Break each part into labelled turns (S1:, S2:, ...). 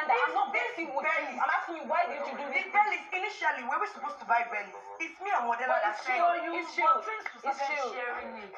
S1: understand that. I'm not betting with you. I'm asking you, why did you do this?
S2: Bellies, initially, we were supposed to buy bellies. It's me and Modella that said
S1: It's sharing it.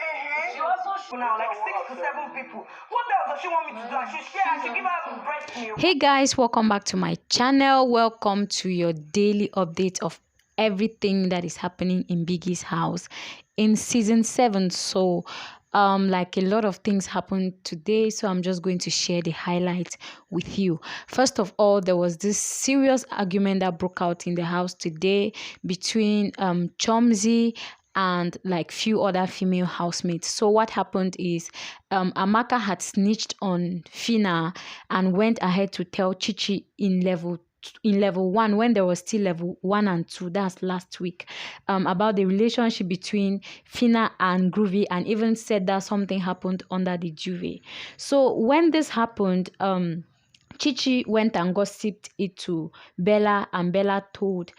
S2: She also now like 6 to 7 people. What else does she want me to do? I should share. I should give her breast milk.
S3: Hey guys, welcome back to my channel. Welcome to your daily update of everything that is happening in Biggie's house in season 7. So like a lot of things happened today, so I'm just going to share the highlights with you. First of all, there was this serious argument that broke out in the house today between Chomzi and like few other female housemates. So what happened is Amaka had snitched on Fina and went ahead to tell ChiChi in level 1 when there was still level 1 and 2, that's last week, about the relationship between Fina and Groovy, and even said that something happened under the duvet. So when this happened, ChiChi went and gossiped it to Bella, and Bella told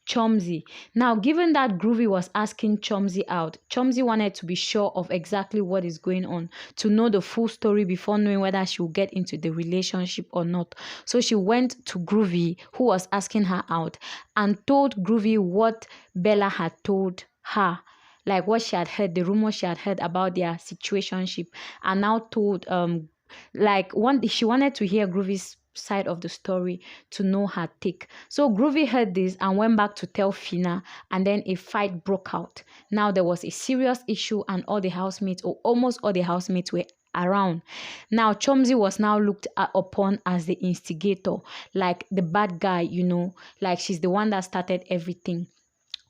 S3: Chomzi. Now, given that Groovy was asking Chomzi out, Chomzi wanted to be sure of exactly what is going on, to know the full story before knowing whether she will get into the relationship or not. So she went to Groovy, who was asking her out, and told Groovy what Bella had told her, like what she had heard, the rumor she had heard about their situationship, and now told she wanted to hear Groovy's side of the story to know her take. So Groovy heard this and went back to tell Fina, and then a fight broke out. Now there was a serious issue, and all the housemates, or almost all the housemates, were around. Now Chomzi was now looked upon as the instigator, like the bad guy, you know, like she's the one that started everything.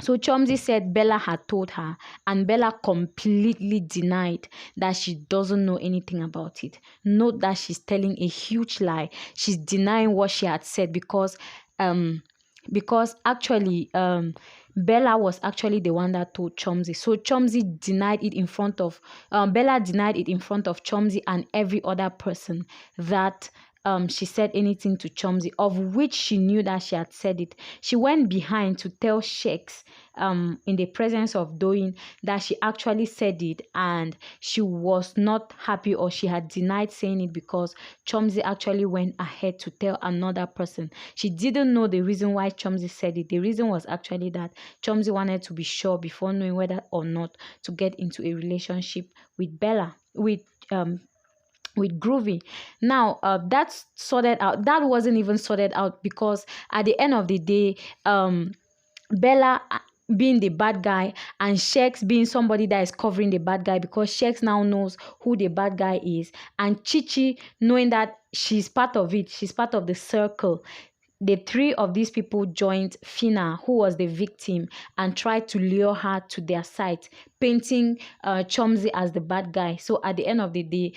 S3: So Chomzi said Bella had told her, and Bella completely denied that she doesn't know anything about it. Note that she's telling a huge lie. She's denying what she had said because actually Bella was actually the one that told Chomzi. So Chomzi denied it in front of Bella denied it in front of Chomzi and every other person that she said anything to Chomzi, of which she knew that she had said it. She went behind to tell Sheiks in the presence of Doyin that she actually said it, and she was not happy, or she had denied saying it because Chomzi actually went ahead to tell another person. She didn't know the reason why Chomzi said it. The reason was actually that Chomzi wanted to be sure before knowing whether or not to get into a relationship with Bella, with Groovy. Now that's sorted out. That wasn't even sorted out because at the end of the day, Bella being the bad guy and Sheiks being somebody that is covering the bad guy, because Sheiks now knows who the bad guy is, and ChiChi knowing that she's part of it, she's part of the circle. The three of these people joined Fina, who was the victim, and tried to lure her to their side, painting Chomzi as the bad guy. So at the end of the day,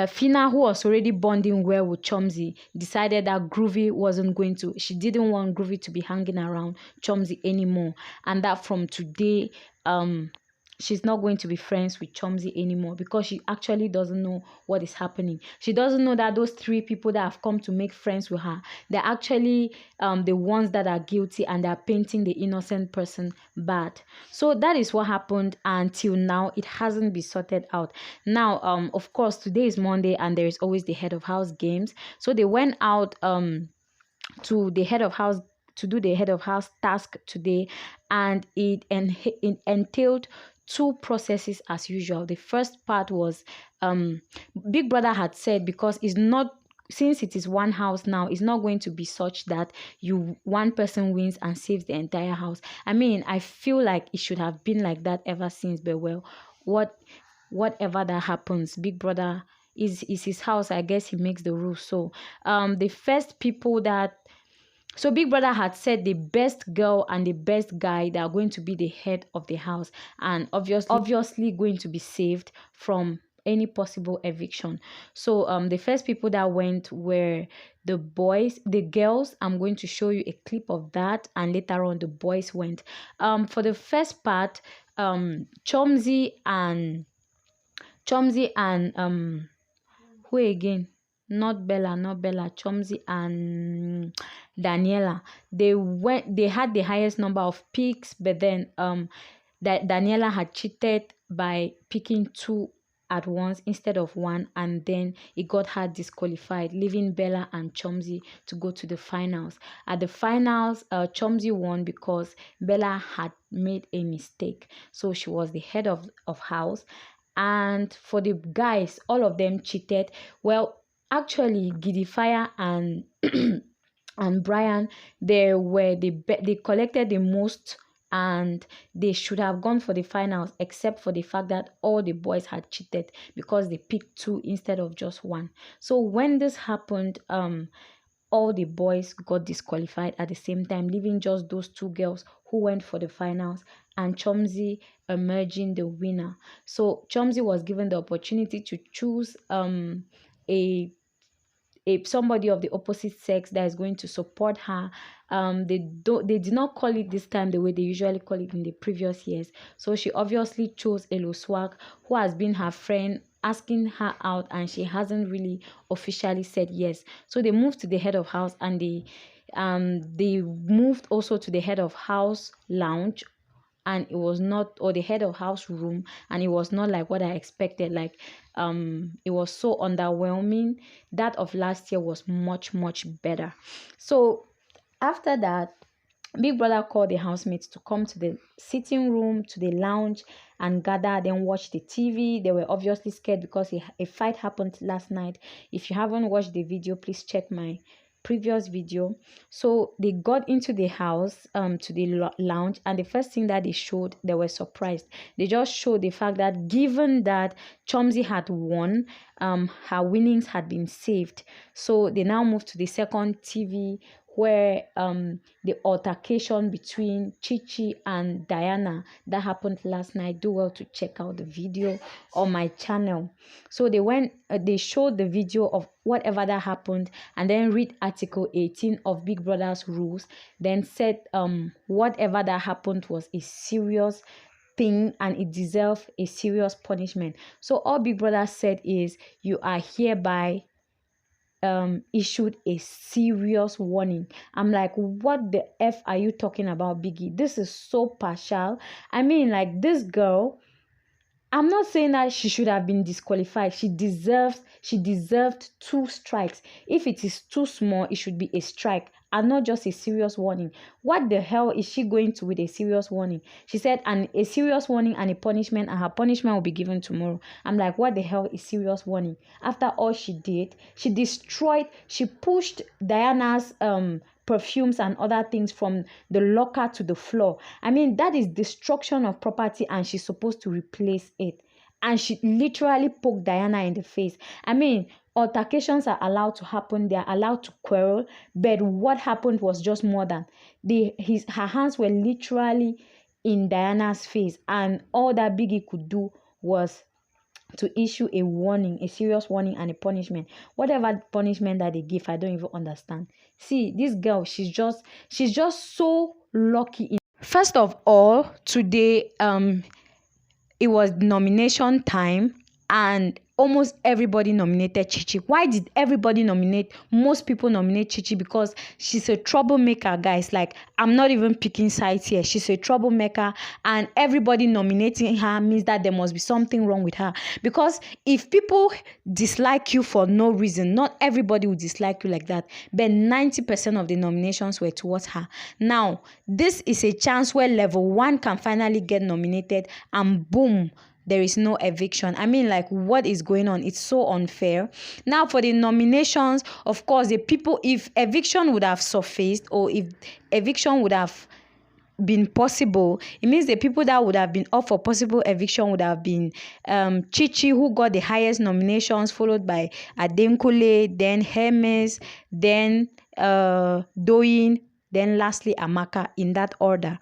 S3: Fina, who was already bonding well with Chomzi, decided that Groovy wasn't going to, she didn't want Groovy to be hanging around Chomzi anymore, and that from today, she's not going to be friends with Chomzi anymore, because she actually doesn't know what is happening. She doesn't know that those three people that have come to make friends with her, they're actually the ones that are guilty, and they're painting the innocent person bad. So that is what happened. Until now, it hasn't been sorted out. Now, of course, today is Monday, and there is always the head of house games. So they went out to the head of house to do the head of house task today, and it entailed 2 processes as usual. The first part was Big Brother had said, because it's not, since it is one house now, it's not going to be such that one person wins and saves the entire house. I mean, I feel like it should have been like that ever since, but well, whatever that happens, Big Brother is his house. I guess he makes the rules. So the first people that, so Big Brother had said the best girl and the best guy that are going to be the head of the house, and obviously going to be saved from any possible eviction. So the first people that went were the boys. The girls, I'm going to show you a clip of that, and later on the boys went. For the first part, Chomzi and who again? Not Bella, Chomzi and Daniella. They had the highest number of picks, but then that Daniella had cheated by picking 2 at once instead of one, and then it got her disqualified, leaving Bella and Chomzy to go to the finals. At the finals, Chomzy won because Bella had made a mistake, so she was the head of house. And for the guys, all of them cheated. Well, actually, Gidifier and and Brian, they collected the most, and they should have gone for the finals, except for the fact that all the boys had cheated because they picked two instead of just one. So when this happened, all the boys got disqualified at the same time, leaving just those two girls who went for the finals, and Chomzy emerging the winner. So Chomzy was given the opportunity to choose a somebody of the opposite sex that is going to support her. They did not call it this time the way they usually call it in the previous years. So she obviously chose Elo Swag, who has been her friend, asking her out, and she hasn't really officially said yes. So they moved to the head of house, and they moved also to the head of house lounge, and it was not, or the head of house room, and it was not like what I expected. Like it was so underwhelming. That of last year was much better. So after that, Big Brother called the housemates to come to the sitting room, to the lounge, and gather, then watch the TV. They were obviously scared because a fight happened last night. If you haven't watched the video, please check my previous video. So they got into the house, to the lounge, and the first thing that they showed, they were surprised. They just showed the fact that given that Chomzy had won, her winnings had been saved. So they now moved to the second TV, where the altercation between ChiChi and Diana that happened last night. Do well to check out the video on my channel. So they showed the video of whatever that happened, and then read article 18 of Big Brother's rules, then said whatever that happened was a serious thing and it deserved a serious punishment. So all Big Brother said is, you are hereby issued a serious warning. I'm like, what the F are you talking about, Biggie? This is so partial. I mean, like, this girl, I'm not saying that she should have been disqualified. She deserved 2 strikes. If it is too small, it should be a strike and not just a serious warning. What the hell is she going to with a serious warning? She said, and a serious warning and a punishment, and her punishment will be given tomorrow. I'm like, what the hell is serious warning? After all she did, she pushed Diana's perfumes and other things from the locker to the floor. I mean, that is destruction of property, and she's supposed to replace it. And she literally poked Diana in the face. I mean, altercations are allowed to happen. They are allowed to quarrel. But what happened was just more than. Her hands were literally in Diana's face. And all that Biggie could do was to issue a warning, a serious warning, and a punishment. Whatever punishment that they give, I don't even understand. See, this girl, she's just so lucky. First of all, today it was nomination time, and almost everybody nominated ChiChi. Why did everybody nominate? Most people nominate ChiChi because she's a troublemaker, guys. Like, I'm not even picking sides here. She's a troublemaker, and everybody nominating her means that there must be something wrong with her. Because if people dislike you for no reason, not everybody will dislike you like that. But 90% of the nominations were towards her. Now, this is a chance where level 1 can finally get nominated, and boom, there is no eviction. I mean, like, what is going on? It's so unfair. Now, for the nominations, of course, the people, if eviction would have surfaced, or if eviction would have been possible, it means the people that would have been up for possible eviction would have been ChiChi, who got the highest nominations, followed by Adenkule, then Hermes, then Doyin, then lastly Amaka, in that order.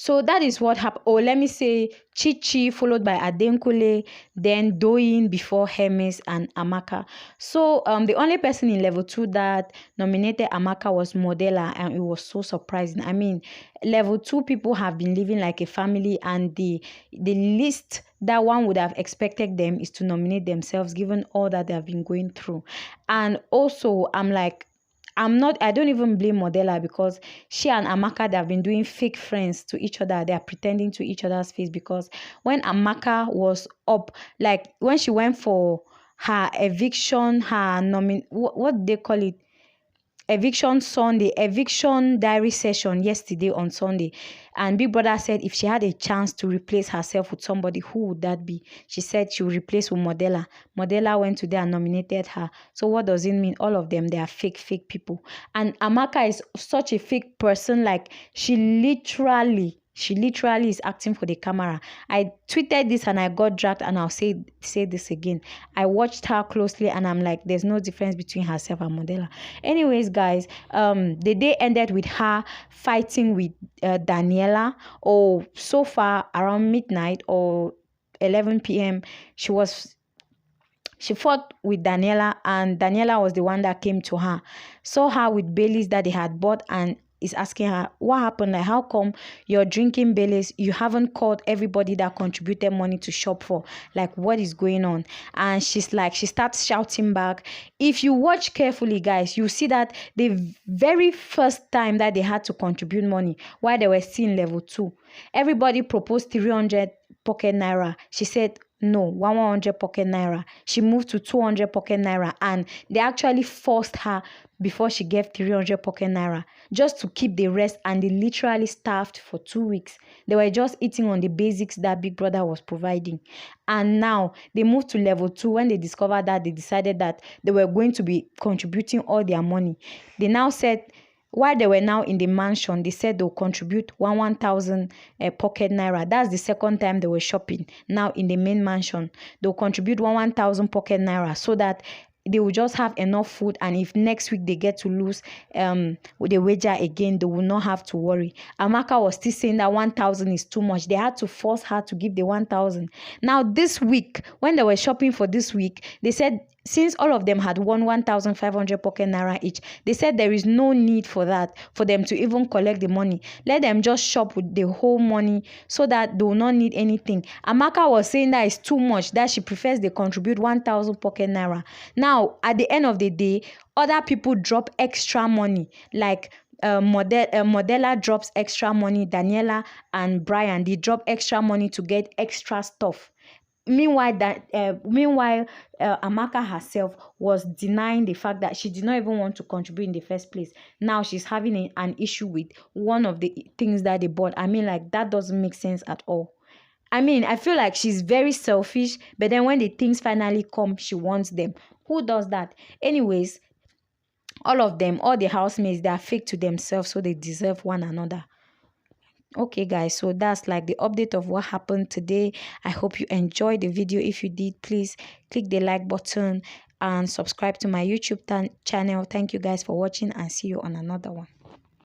S3: So that is what happened. Or let me say ChiChi, followed by Adenkule, then Doyin before Hermes and Amaka. So the only person in level 2 that nominated Amaka was Modella, and it was so surprising. I mean, level 2 people have been living like a family, and the least that one would have expected them is to nominate themselves, given all that they have been going through. And also, I'm like, I don't even blame Modella, because she and Amaka, they have been doing fake friends to each other. They are pretending to each other's face, because when Amaka was up, like when she went for her eviction, what do they call it? Eviction diary session yesterday on Sunday, and Big Brother said if she had a chance to replace herself with somebody, who would that be? She said she would replace with Modella. Modella went to there and nominated her. So what does it mean? All of them, they are fake people. And Amaka is such a fake person. Like, she literally is acting for the camera. I tweeted this and I got dragged, and I'll say this again. I watched her closely and I'm like, there's no difference between herself and Modella. Anyways, guys, the day ended with her fighting with Daniella. Or so far, around midnight or 11 p.m. she fought with Daniella, and Daniella was the one that came to her, saw her with Baileys that they had bought, and is asking her, what happened? Like, how come you're drinking Baileys? You haven't called everybody that contributed money to shop for. Like, what is going on? And she starts shouting back. If you watch carefully, guys, you see that the very first time that they had to contribute money, while they were still in level 2, everybody proposed 300 pocket naira. She said, no, 100 pocket naira. She moved to 200 pocket naira, and they actually forced her before she gave 300 pocket naira, just to keep the rest, and they literally starved for 2 weeks. They were just eating on the basics that Big Brother was providing. And now they moved to level 2. When they discovered that, they decided that they were going to be contributing all their money. They now said, while they were now in the mansion, they said they'll contribute 1,000 pocket naira. That's the second time they were shopping. Now in the main mansion, they'll contribute 1,000 pocket naira, so that they will just have enough food, and if next week they get to lose the wager again, they will not have to worry. Amaka was still saying that 1,000 is too much. They had to force her to give the 1,000. Now this week, when they were shopping for this week, they said, since all of them had won 1,500 pocket naira each, they said there is no need for that, for them to even collect the money. Let them just shop with the whole money, so that they will not need anything. Amaka was saying that it's too much, that she prefers they contribute 1,000 pocket naira. Now, at the end of the day, other people drop extra money, like Modella drops extra money, Daniella and Brian, they drop extra money to get extra stuff. Meanwhile, Amaka herself was denying the fact that she did not even want to contribute in the first place. Now she's having an issue with one of the things that they bought. I mean, like, that doesn't make sense at all. I mean, I feel like she's very selfish, but then when the things finally come, she wants them. Who does that? Anyways, all of them, all the housemates, they are fake to themselves, so they deserve one another. Okay, guys, so that's like the update of what happened today. I hope you enjoyed the video. If you did, please click the like button and subscribe to my YouTube channel. Thank you guys for watching, and see you on another one.